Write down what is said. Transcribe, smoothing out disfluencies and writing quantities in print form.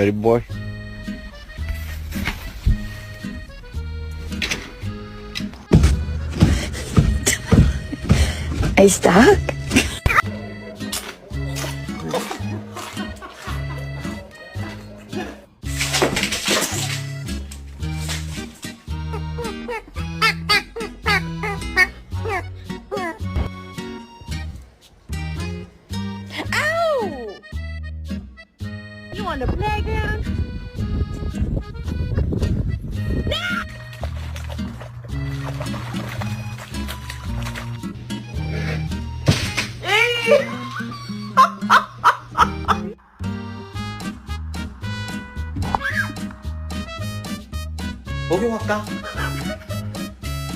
Ready, boy? Are you stuck? Ow! You on the playground? 목욕할까?